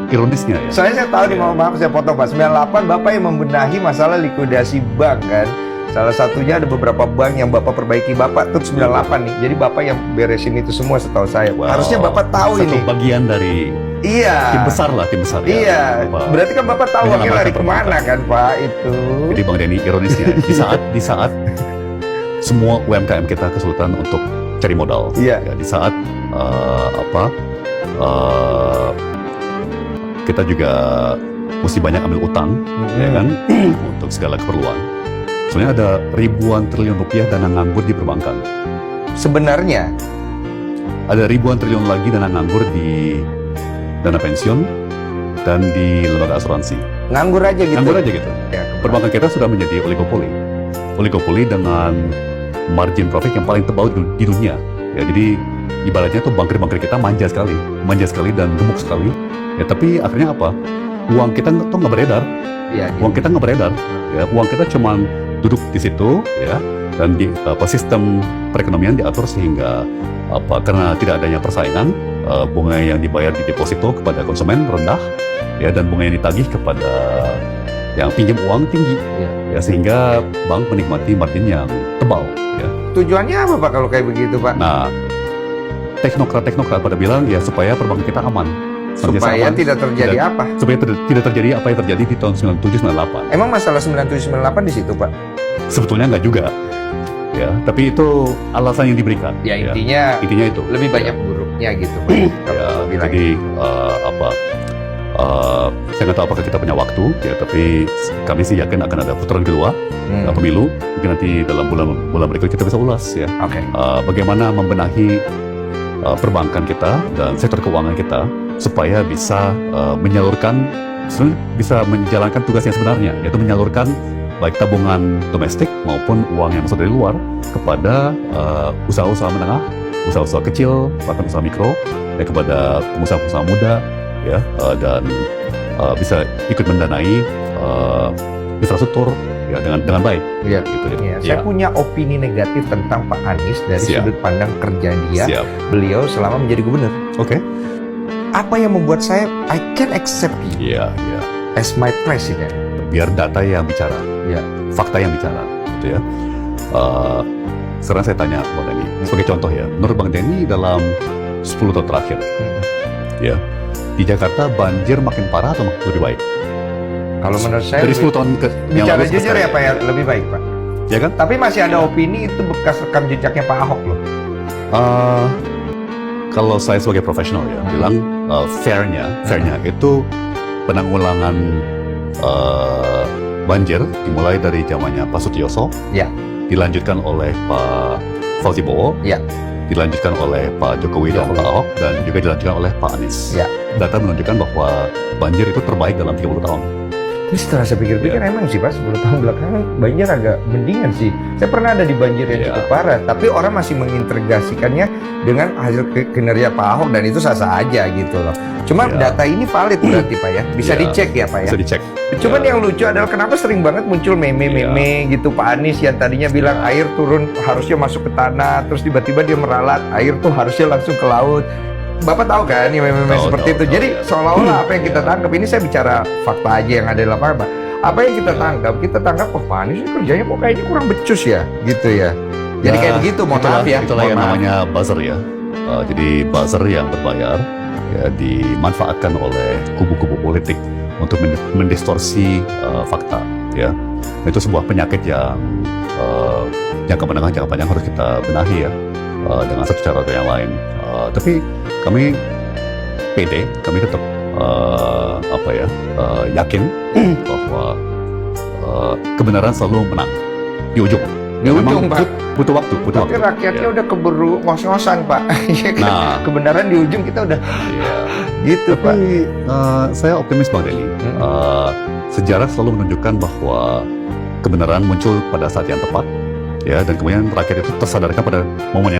ironisnya ya. Soalnya saya tahu nih, maaf saya potong Pak, 98 Bapak yang membenahi masalah likuidasi bank kan. Salah satunya ada beberapa bank yang Bapak perbaiki, Bapak tuh 98 nih. Jadi Bapak yang beresin itu semua setahu saya. Wow. Harusnya Bapak tahu Satu ini. bagian dari Iya. tim besar ya. Iya. Berarti kan Bapak tahu Dengan wakil lari perbankan. kemana kan Pak itu. Jadi Bang Denny, ironisnya di saat semua UMKM kita kesulitan untuk cari modal, Iya. ya, di saat kita juga mesti banyak ambil utang, ya kan, untuk segala keperluan. Soalnya ada ribuan triliun rupiah dana nganggur di perbankan. Sebenarnya Ada ribuan triliun lagi dana nganggur di dana pensiun dan di lembaga asuransi. nganggur aja gitu. Nganggur aja gitu. Ya, Perbankan kita sudah menjadi oligopoli. Oligopoli dengan margin profit yang paling tebal di dunia. Ya, jadi ibaratnya tuh banker-banker kita manja sekali dan gemuk sekali. Ya, tapi akhirnya apa? Uang kita tuh nggak beredar. Iya. Uang kita nggak beredar. Ya, uang kita cuma duduk di situ, ya, dan di sistem perekonomian diatur sehingga karena tidak adanya persaingan, bunga yang dibayar di deposito kepada konsumen rendah, ya, dan bunga yang ditagih kepada yang pinjam uang tinggi, ya, sehingga bank menikmati margin yang tebal, ya. Tujuannya apa Pak kalau kayak begitu Pak? Nah, teknokrat pada bilang ya supaya perbankan kita aman, Supaya tidak terjadi apa? supaya tidak terjadi apa yang terjadi di tahun 97-98. Emang masalah 97-98 di situ Pak? Sebetulnya nggak juga, ya, tapi itu alasan yang diberikan. Ya intinya Intinya itu. lebih banyak buruknya gitu Pak. Kalau Ya, Bapak bilang. jadi saya nggak tahu apakah kita punya waktu, ya, tapi kami sih yakin akan ada putaran kedua pemilu. Mungkin nanti dalam bulan berikut kita bisa ulas, ya, Oke. bagaimana membenahi perbankan kita dan sektor keuangan kita supaya bisa bisa menjalankan tugas yang sebenarnya, yaitu menyalurkan baik tabungan domestik maupun uang yang masuk dari luar kepada usaha-usaha menengah, usaha-usaha kecil, bahkan usaha mikro, ya, kepada pengusaha-pengusaha muda, ya, dan bisa ikut mendanai infrastruktur, ya, dengan baik. Iya. Gitu, ya. Ya, saya punya opini negatif tentang Pak Anies dari Siap. sudut pandang kerja dia, Siap. beliau selama menjadi gubernur. Oke. Apa yang membuat saya I can accept you Iya, iya. as my president? Biar data yang bicara, Ya. fakta yang bicara, gitu ya. Sekarang saya tanya Bang Denny, sebagai contoh ya, menurut Bang Denny dalam 10 tahun terakhir, ya, di Jakarta banjir makin parah atau lebih baik? Kalau menurut saya Dari 10 tahun yang bicara lalu jujur selesai, ya Pak ya, lebih baik Pak. ya kan? Tapi masih ada opini itu bekas rekam jejaknya Pak Ahok loh. Kalau saya sebagai profesional ya, bilang fairnya itu penanggulangan banjir dimulai dari zamannya Pak Sutioso, Ya. dilanjutkan oleh Pak Fauzi Bowo, Ya. dilanjutkan oleh Pak Jokowi dan Pak Ahok, dan juga dilanjutkan oleh Pak Anies. Ya. Data menunjukkan bahwa banjir itu terbaik dalam 30 tahun. Tapi setelah saya pikir-pikir emang sih Pak 10 tahun belakangan banjir agak mendingan sih. Saya pernah ada di banjir yang Iya. cukup parah, tapi orang masih mengintegrasikannya dengan hasil kinerja Pak Ahok dan itu sah-sah aja gitu loh. Cuma Iya. data ini valid berarti Pak ya, bisa Iya. dicek ya Pak ya. Bisa dicek. Cuman Ya. yang lucu adalah kenapa sering banget muncul meme-meme gitu Pak Anies yang tadinya bilang air turun harusnya masuk ke tanah, terus tiba-tiba dia meralat air tuh harusnya langsung ke laut. Bapak tahu kan yang meme-meme Tahu, seperti tahu, itu. tahu, Jadi ya. seolah-olah apa yang kita Ya. tangkap, ini saya bicara fakta aja yang ada di lapangan Pak. Apa yang kita Ya. tangkap? Kita tangkap oh Pak Anies ini kerjanya kok kayaknya kurang becus ya, gitu ya. Jadi Nah, kayak begitu, mohon maaf ya. Itulah mohon yang maaf. namanya buzzer ya. Jadi buzzer yang berbayar, ya, dimanfaatkan oleh kubu-kubu politik untuk mendistorsi fakta, ya. Itu sebuah penyakit yang jangka menengah, jangka panjang harus kita benahi ya, dengan satu cara atau yang lain. Tapi kami pede, kami tetap yakin bahwa kebenaran selalu menang di ujung. Di ujung, Memang Pak. butuh waktu. Tapi rakyatnya Ya. udah keburu ngos-ngosan Pak. Ya kan? Nah. Kebenaran di ujung kita udah Iya. gitu Pak. Tapi saya optimis Bang Denny. Sejarah selalu menunjukkan bahwa kebenaran muncul pada saat yang tepat, ya, dan kemudian rakyat itu tersadarkan pada momen yang